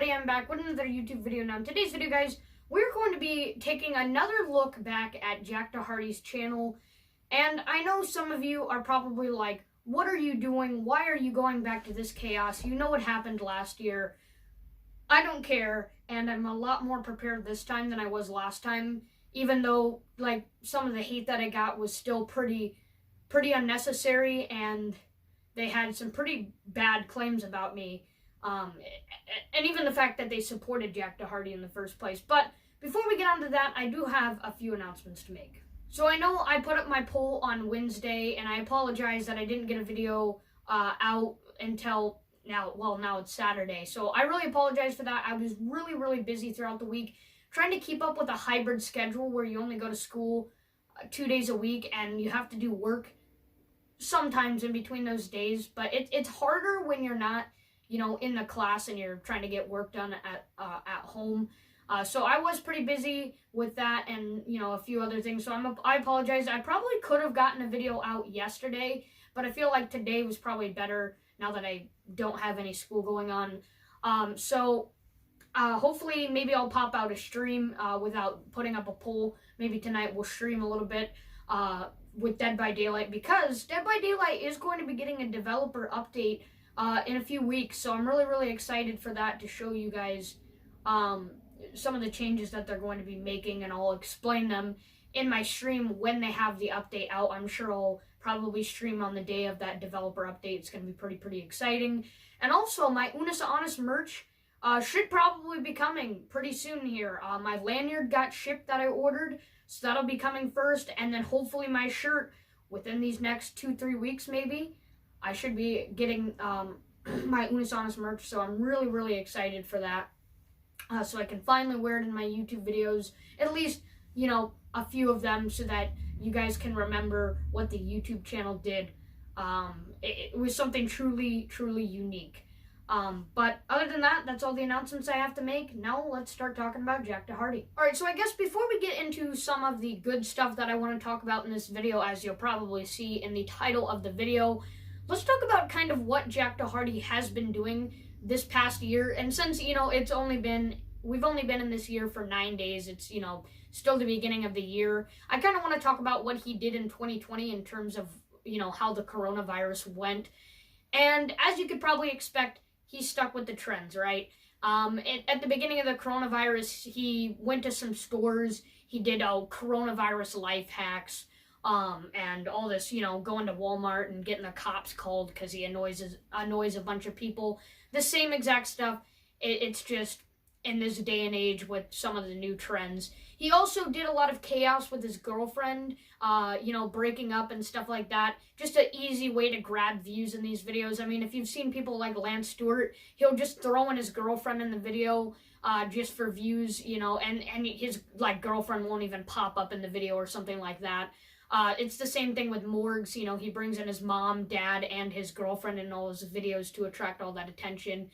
everybody, I'm back with another YouTube video. Now in today's video, guys, we're going to be taking another look back at Jack Doherty's channel. And I know some of you are probably like, what are you doing? Why are you going back to this chaos? You know what happened last year. I don't care, and I'm a lot more prepared this time than I was last time, even though like some of the hate that I got was still pretty unnecessary, and they had some pretty bad claims about me. And even the fact that they supported Jack Doherty in the first place. But before we get on to that, I do have a few announcements to make. So I know I put up my poll on Wednesday, and I apologize that I didn't get a video out until now. Well, now it's Saturday. So I really apologize for that. I was really busy throughout the week, trying to keep up with a hybrid schedule where you only go to school 2 days a week, and you have to do work sometimes in between those days. But it's harder when you're not, you know, in the class and you're trying to get work done at home. So I was pretty busy with that and, you know, a few other things. So I apologize. I probably could have gotten a video out yesterday, but I feel like today was probably better now that I don't have any school going on. Hopefully maybe I'll pop out a stream without putting up a poll. Maybe tonight we'll stream a little bit with Dead by Daylight, because Dead by Daylight is going to be getting a developer update in a few weeks. So I'm really excited for that, to show you guys some of the changes that they're going to be making, and I'll explain them in my stream when they have the update out. I'm sure I'll probably stream on the day of that developer update. It's going to be pretty exciting. And also, my Unis Honest merch should probably be coming pretty soon here. My lanyard got shipped that I ordered, so that'll be coming first, and then hopefully my shirt within these next 2-3 weeks maybe. I should be getting my Unis Honest merch, so I'm really excited for that. So I can finally wear it in my YouTube videos, at least, you know, a few of them, so that you guys can remember what the YouTube channel did. It was something truly unique. But other than that, that's all the announcements I have to make. Now let's start talking about Jack Doherty. Alright, so I guess before we get into some of the good stuff that I want to talk about in this video, as you'll probably see in the title of the video, let's talk about kind of what Jack Doherty has been doing this past year. And since, you know, we've only been in this year for 9 days, it's, you know, still the beginning of the year, I kind of want to talk about what he did in 2020 in terms of, you know, how the coronavirus went. And as you could probably expect, he stuck with the trends, right? At the beginning of the coronavirus, he went to some stores, he did coronavirus life hacks, and all this, you know, going to Walmart and getting the cops called because he annoys a bunch of people. The same exact stuff. It's just in this day and age with some of the new trends. He also did a lot of chaos with his girlfriend, you know, breaking up and stuff like that. Just an easy way to grab views in these videos. I mean, if you've seen people like Lance Stewart, he'll just throw in his girlfriend in the video just for views, you know, and his like girlfriend won't even pop up in the video or something like that. It's the same thing with Morgs. You know, he brings in his mom, dad, and his girlfriend in all his videos to attract all that attention.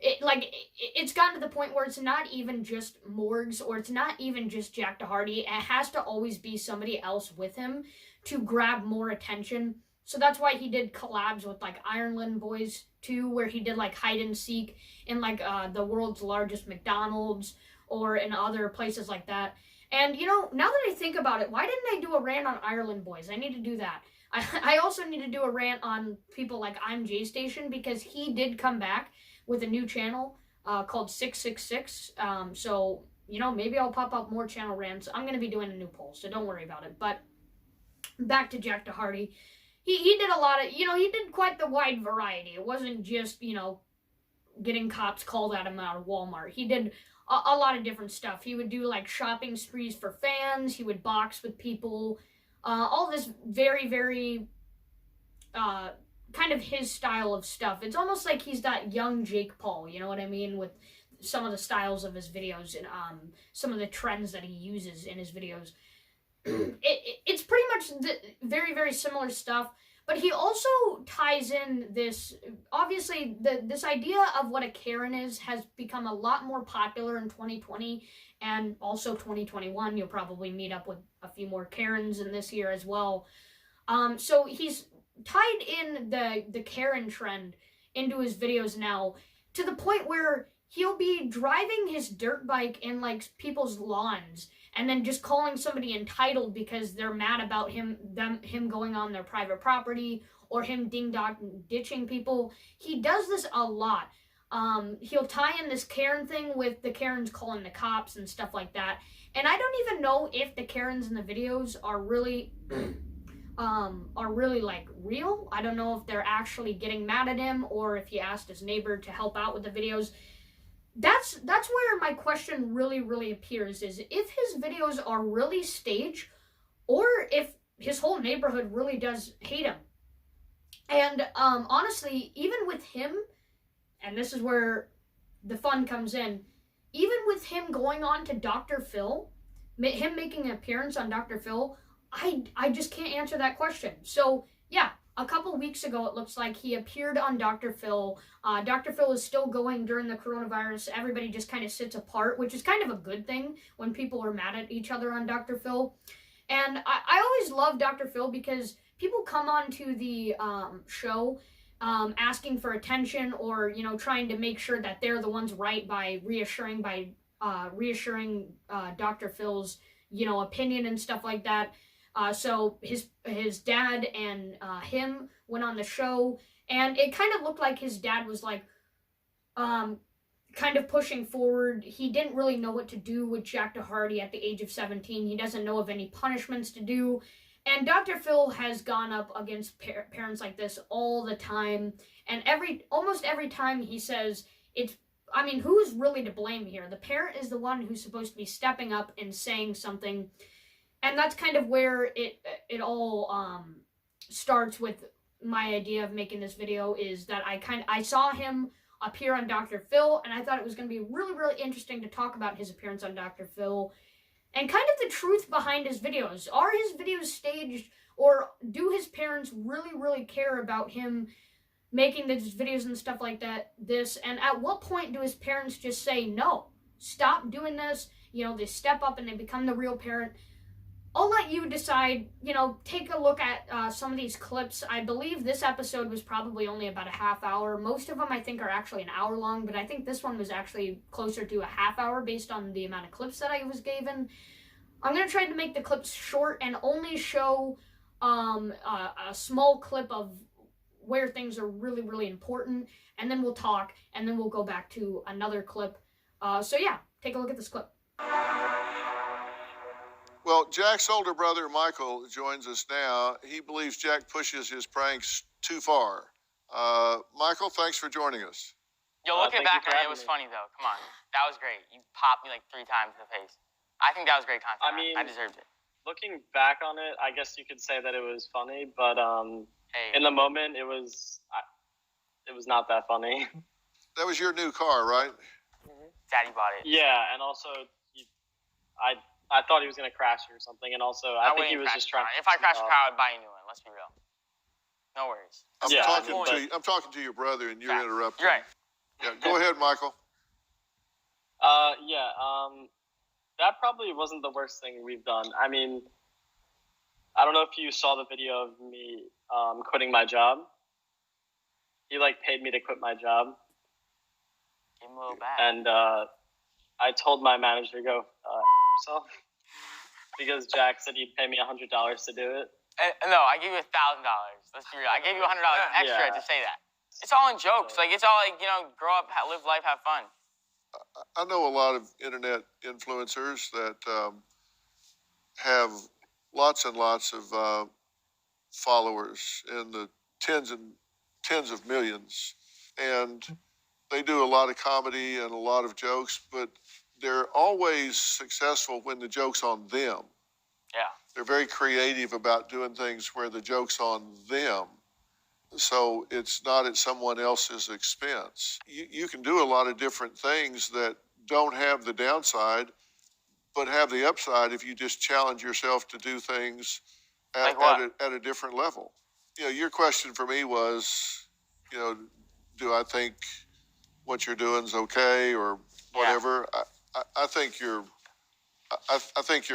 It's gotten to the point where it's not even just Morgs, or it's not even just Jack Doherty. It has to always be somebody else with him to grab more attention. So that's why he did collabs with like Ireland Boys too, where he did like hide and seek in like the world's largest McDonald's or in other places like that. And, you know, now that I think about it, why didn't I do a rant on Ireland Boys? I need to do that. I also need to do a rant on people like I'm J Station, because he did come back with a new channel called 666. So, you know, maybe I'll pop up more channel rants. I'm going to be doing a new poll, so don't worry about it. But back to Jack Doherty. He did a lot of, you know, he did quite the wide variety. It wasn't just, you know, getting cops called at him out of Walmart. He did a lot of different stuff. He would do like shopping sprees for fans. He would box with people. All this very kind of his style of stuff. It's almost like he's that young Jake Paul, you know what I mean, with some of the styles of his videos and some of the trends that he uses in his videos. It's pretty much very similar stuff, but he also ties in this, obviously, this idea of what a Karen is has become a lot more popular in 2020 and also 2021. You'll probably meet up with a few more Karens in this year as well. So he's tied in the Karen trend into his videos now, to the point where he'll be driving his dirt bike in like people's lawns and then just calling somebody entitled because they're mad about him going on their private property, or him ditching people. He does this a lot. He'll tie in this Karen thing with the Karens calling the cops and stuff like that. And I don't even know if the Karens in the videos are really like real. I don't know if they're actually getting mad at him or if he asked his neighbor to help out with the videos. That's where my question really appears, is if his videos are really staged or if his whole neighborhood really does hate him. And honestly, even with him, and this is where the fun comes in, even with him going on to Dr. Phil, him making an appearance on Dr. Phil, I just can't answer that question. So yeah, a couple weeks ago, it looks like he appeared on Dr. Phil. Dr. Phil is still going during the coronavirus. Everybody just kind of sits apart, which is kind of a good thing when people are mad at each other on Dr. Phil. And I always love Dr. Phil because people come on to the show asking for attention, or, you know, trying to make sure that they're the ones right by reassuring Dr. Phil's, you know, opinion and stuff like that. So his dad and him went on the show, and it kind of looked like his dad was like kind of pushing forward. He didn't really know what to do with Jack Doherty at the age of 17. He doesn't know of any punishments to do. And Dr. Phil has gone up against parents like this all the time. And almost every time he says, who's really to blame here? The parent is the one who's supposed to be stepping up and saying something. And that's kind of where it all starts with my idea of making this video, is that I saw him appear on Dr. Phil, and I thought it was going to be really interesting to talk about his appearance on Dr. Phil and kind of the truth behind his videos. Are his videos staged, or do his parents really care about him making these videos and stuff like that? And at what point do his parents just say, no, stop doing this? You know, they step up and they become the real parent. I'll let you decide. You know, take a look at some of these clips. I believe this episode was probably only about a half hour. Most of them, I think, are actually an hour long, but I think this one was actually closer to a half hour based on the amount of clips that I was given. I'm going to try to make the clips short and only show a small clip of where things are really important, and then we'll talk, and then we'll go back to another clip. So yeah, take a look at this clip. Well, Jack's older brother, Michael, joins us now. He believes Jack pushes his pranks too far. Michael, thanks for joining us. Yo, looking back on it, it was funny, though. Come on. That was great. You popped me like 3 times in the face. I think that was great content. I mean, I deserved it. Looking back on it, I guess you could say that it was funny, but in the moment, it was not that funny. That was your new car, right? Mm-hmm. Daddy bought it. Yeah, and also, I thought he was going to crash or something, and also I think he was just trying. If I crash a car, I would buy a new one. Let's be real. No worries. I'm talking to your brother, and you're interrupting. You're right. Yeah, go ahead, Michael. That probably wasn't the worst thing we've done. I mean, I don't know if you saw the video of me quitting my job. He paid me to quit my job. Give him a little back. And I told my manager to go yourself because Jack said he'd pay me $100 to do it. No, I gave you $1,000. Let's be real. I gave you $100 extra to say that. It's all in jokes. It's all grow up, live life, have fun. I know a lot of internet influencers that have lots and lots of followers in the tens of millions, and they do a lot of comedy and a lot of jokes, but they're always successful when the joke's on them. Yeah. They're very creative about doing things where the joke's on them, so it's not at someone else's expense. You can do a lot of different things that don't have the downside, but have the upside if you just challenge yourself to do things at a different level. You know, your question for me was, do I think what you're doing is okay or whatever? Yeah. I think you're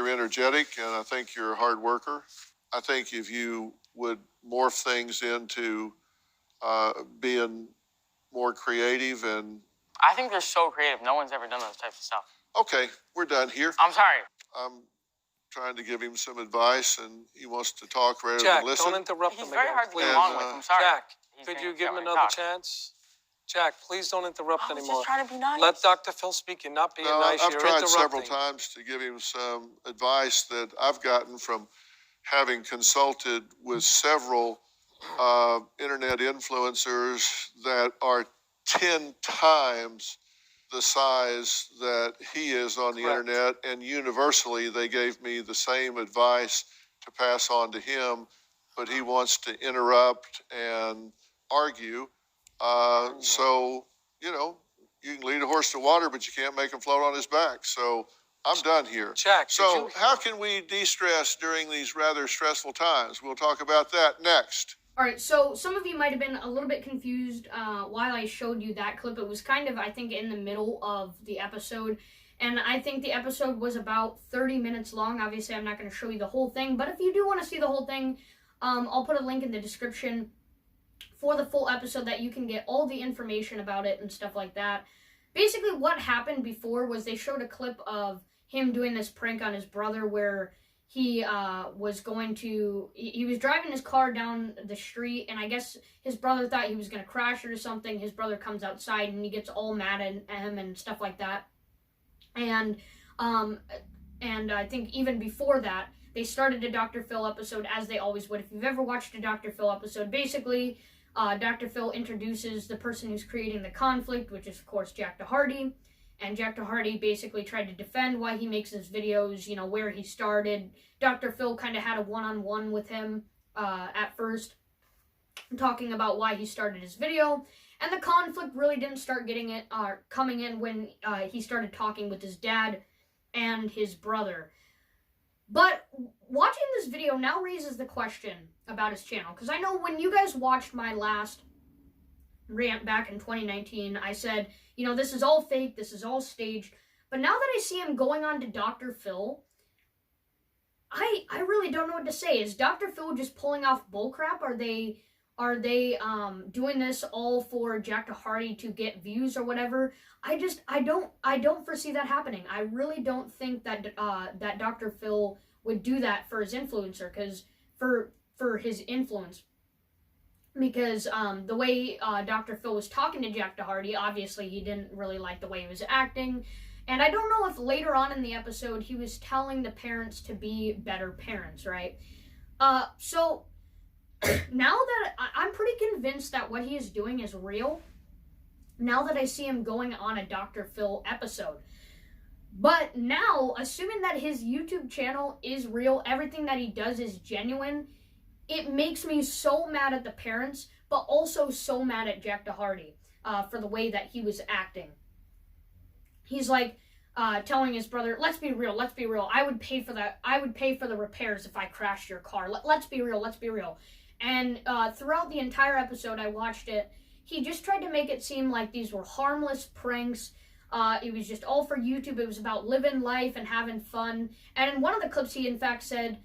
energetic, and I think you're a hard worker. I think if you would morph things into being more creative and I think they're so creative. No one's ever done those types of stuff. Okay, we're done here. I'm sorry. I'm trying to give him some advice, and he wants to talk rather Jack, than listen. don't interrupt him He's very again, hard to please. get along with. I'm sorry. Jack, He's could saying you he's give him got me another talk. chance? Jack, please don't interrupt I was anymore. just trying to be nice. Let Dr. Phil speak. You're not being No, nice. I've You're tried interrupting. several times to give him some advice that I've gotten from having consulted with several internet influencers that are 10 times the size that he is on the Correct. internet, and universally they gave me the same advice to pass on to him, but he wants to interrupt and argue. So, you know, you can lead a horse to water, but you can't make him float on his back. So I'm done here. Jack, So how can we de-stress during these rather stressful times? We'll talk about that next. All right, so some of you might have been a little bit confused while I showed you that clip. It was kind of, I think, in the middle of the episode, and I think the episode was about 30 minutes long. Obviously, I'm not going to show you the whole thing, but if you do want to see the whole thing, I'll put a link in the description for the full episode that you can get all the information about it and stuff like that. Basically, what happened before was they showed a clip of him doing this prank on his brother where he was driving his car down the street, and I guess his brother thought he was going to crash it or something. His brother comes outside, and he gets all mad at him and stuff like that. And I think even before that, they started a Dr. Phil episode, as they always would. If you've ever watched a Dr. Phil episode, basically, Dr. Phil introduces the person who's creating the conflict, which is, of course, Jack Doherty. And Jack Doherty basically tried to defend why he makes his videos, you know, where he started. Dr. Phil kind of had a one-on-one with him at first, talking about why he started his video. And the conflict really didn't start coming in when he started talking with his dad and his brother. But watching this video now raises the question about his channel. Because I know when you guys watched my last rant back in 2019, I said, you know, this is all fake, this is all staged. But now that I see him going on to Dr. Phil, I really don't know what to say. Is Dr. Phil just pulling off bullcrap? Are they doing this all for Jack Doherty to get views or whatever? I don't foresee that happening. I really don't think that that Dr. Phil would do that for his influencer, because for his influence. Because the way Dr. Phil was talking to Jack Doherty, obviously he didn't really like the way he was acting. And I don't know if later on in the episode he was telling the parents to be better parents, right? So now that I'm pretty convinced that what he is doing is real, now that I see him going on a Dr. Phil episode. But now, assuming that his YouTube channel is real, everything that he does is genuine, it makes me so mad at the parents, but also so mad at Jack Doherty for the way that he was acting. He's like telling his brother, let's be real. I would pay for that. I would pay for the repairs if I crashed your car. Let's be real. And throughout the entire episode, I watched it, he just tried to make it seem like these were harmless pranks. It was just all for YouTube. It was about living life and having fun. And in one of the clips, he in fact said,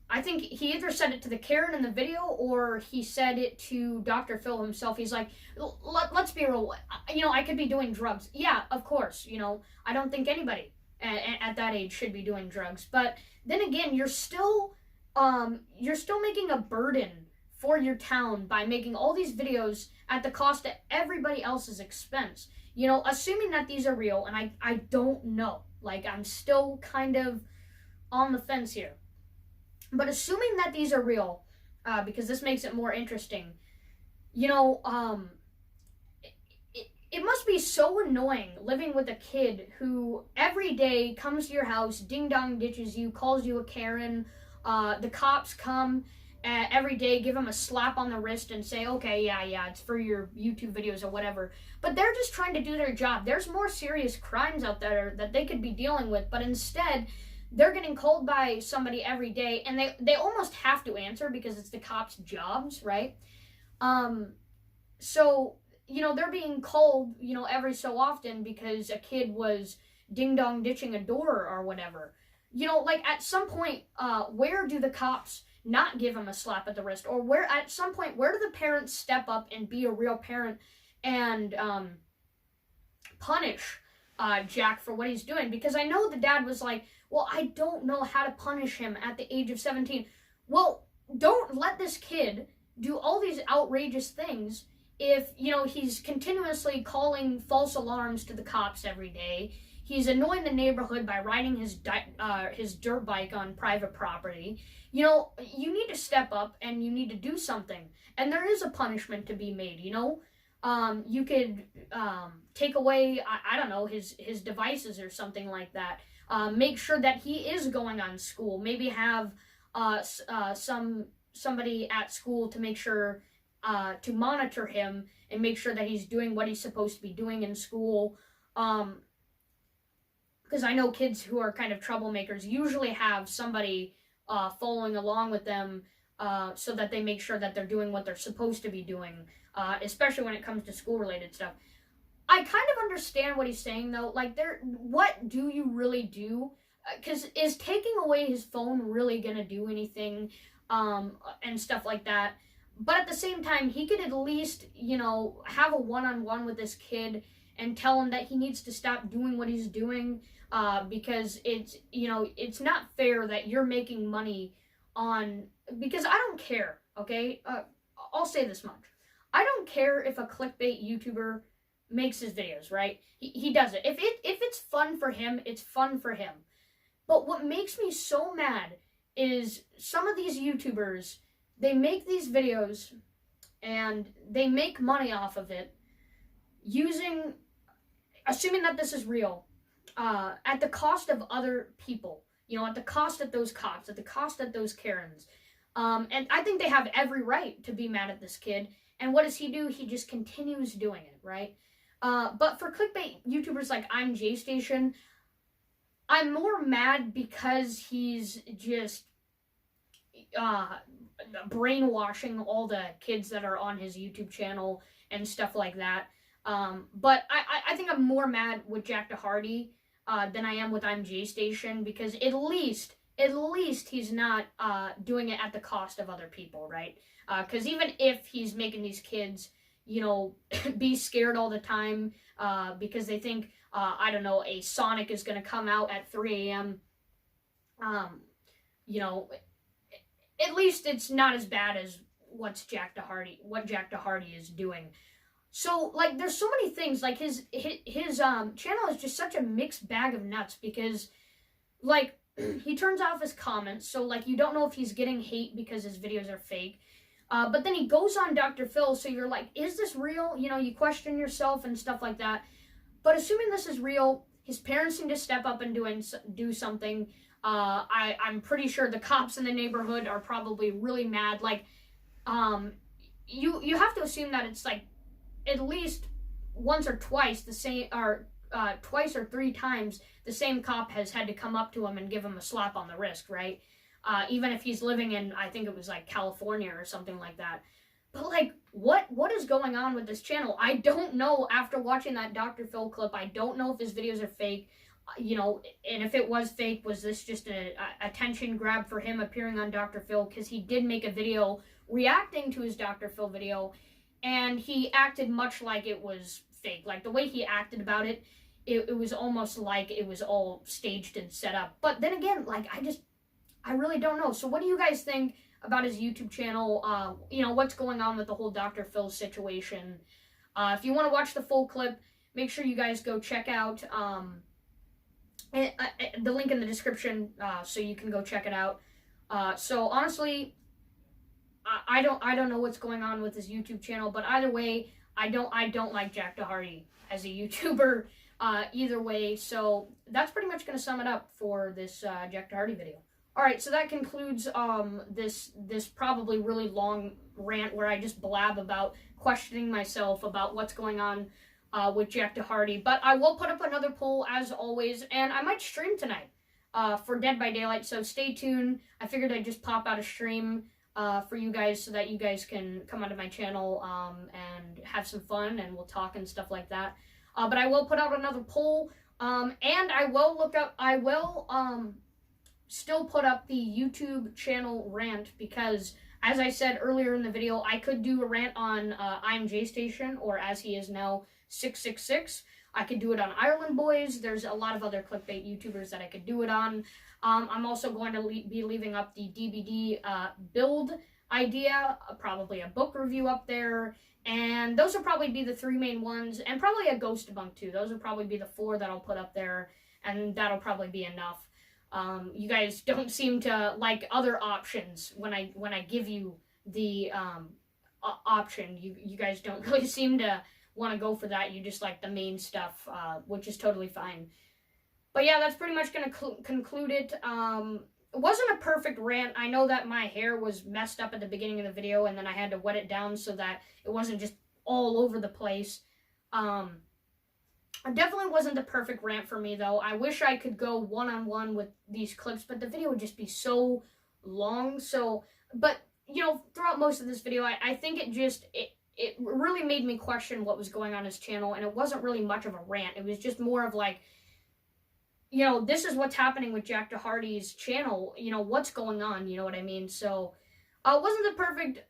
I think he either said it to the Karen in the video or he said it to Dr. Phil himself. He's like, let's be real. You know, I could be doing drugs. Yeah, of course. You know, I don't think anybody at that age should be doing drugs. But then again, you're still making a burden for your town by making all these videos at the cost of everybody else's expense. You know, assuming that these are real, and I don't know. Like, I'm still kind of on the fence here. But assuming that these are real, because this makes it more interesting, you know, it must be so annoying living with a kid who every day comes to your house, ding-dong ditches you, calls you a Karen, the cops come every day, give him a slap on the wrist and say, okay, yeah, it's for your YouTube videos or whatever. But they're just trying to do their job. There's more serious crimes out there that they could be dealing with, but instead they're getting called by somebody every day, and they almost have to answer because it's the cops' jobs, right? So, you know, they're being called, you know, every so often because a kid was ding-dong ditching a door or whatever. You know, like, at some point, where do the cops not give him a slap at the wrist? Or at some point, where do the parents step up and be a real parent and punish Jack for what he's doing, because I know the dad was like, well, I don't know how to punish him at the age of 17. Well, don't let this kid do all these outrageous things if, you know, he's continuously calling false alarms to the cops every day. He's annoying the neighborhood by riding his dirt bike on private property. You know, you need to step up and you need to do something. And there is a punishment to be made, you know? You could take away, I don't know, his devices or something like that. Make sure that he is going on school. Maybe have somebody at school to make sure to monitor him and make sure that he's doing what he's supposed to be doing in school. Because I know kids who are kind of troublemakers usually have somebody following along with them so that they make sure that they're doing what they're supposed to be doing, especially when it comes to school-related stuff. I kind of understand what he's saying, though. Like, what do you really do? Because is taking away his phone really going to do anything and stuff like that? But at the same time, he could at least, you know, have a one-on-one with this kid and tell him that he needs to stop doing what he's doing because it's, you know, it's not fair that you're making money on, because I don't care, okay? I'll say this much. I don't care if a clickbait YouTuber makes his videos, right? He does it. If it's fun for him, it's fun for him. But what makes me so mad is some of these YouTubers, they make these videos and they make money off of it using, assuming that this is real, at the cost of other people, you know, at the cost of those cops, at the cost of those Karens. And I think they have every right to be mad at this kid. And what does he do? He just continues doing it, right? But for clickbait YouTubers like I'm JStation, I'm more mad because he's just brainwashing all the kids that are on his YouTube channel and stuff like that. But I think I'm more mad with Jack Doherty than I am with I'm JStation, because at least he's not doing it at the cost of other people, right? Because even if he's making these kids, you know, be scared all the time because they think, I don't know, a Sonic is going to come out at 3 a.m., you know, at least it's not as bad as what Jack Doherty is doing. So, like, there's so many things, like, his channel is just such a mixed bag of nuts, because, like, he turns off his comments, so, like, you don't know if he's getting hate because his videos are fake. But then he goes on Dr. Phil, so you're like, is this real? You know, you question yourself and stuff like that. But assuming this is real, his parents need to step up and do something. I'm pretty sure the cops in the neighborhood are probably really mad. Like, you have to assume that it's, like, at least once or twice the same, or twice or three times the same cop has had to come up to him and give him a slap on the wrist, right? Even if he's living in, I think it was like California or something like that. But like, what is going on with this channel? I don't know. After watching that Dr. Phil clip, I don't know if his videos are fake, you know, and if it was fake, was this just a attention grab for him appearing on Dr. Phil? Because he did make a video reacting to his Dr. Phil video, and he acted much like it was fake. Like, the way he acted about it, it was almost like it was all staged and set up. But then again, like, I really don't know. So what do you guys think about his YouTube channel? You know, what's going on with the whole Dr. Phil situation? If you want to watch the full clip, make sure you guys go check out the link in the description so you can go check it out. So honestly, I don't know what's going on with his YouTube channel, but either way, I don't like Jack Doherty as a YouTuber either way. So that's pretty much going to sum it up for this Jack Doherty video. All right, so that concludes this probably really long rant where I just blab about questioning myself about what's going on with Jack Doherty. But I will put up another poll as always, and I might stream tonight for Dead by Daylight. So stay tuned. I figured I'd just pop out a stream for you guys so that you guys can come onto my channel and have some fun, and we'll talk and stuff like that. But I will put out another poll, and I will still put up the YouTube channel rant, because As I said earlier in the video, I could do a rant on IMJ Station, or as he is now, 666. I could do it on Ireland Boys. There's a lot of other clickbait YouTubers that I could do it on. I'm also going to be leaving up the DBD build idea, probably a book review up there, and those will probably be the 3 main ones, and probably a ghost debunk too. Those will probably be the 4 that I'll put up there, and that'll probably be enough. You guys don't seem to like other options when I give you the option. You guys don't really seem to want to go for that. You just like the main stuff, which is totally fine. But yeah, that's pretty much going to conclude it. It wasn't a perfect rant. I know that my hair was messed up at the beginning of the video, and then I had to wet it down so that it wasn't just all over the place. It definitely wasn't the perfect rant for me, though. I wish I could go one-on-one with these clips, but the video would just be so long. But, you know, throughout most of this video, I think it really made me question what was going on his channel, and it wasn't really much of a rant. It was just more of like, you know, this is what's happening with Jack Doherty's channel. You know, what's going on, you know what I mean? So, it wasn't the perfect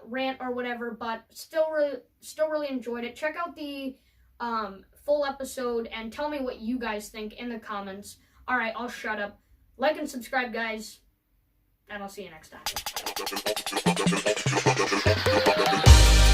rant or whatever, but still really enjoyed it. Check out the full episode and tell me what you guys think in the comments. All right, I'll shut up. Like and subscribe, guys, and I'll see you next time.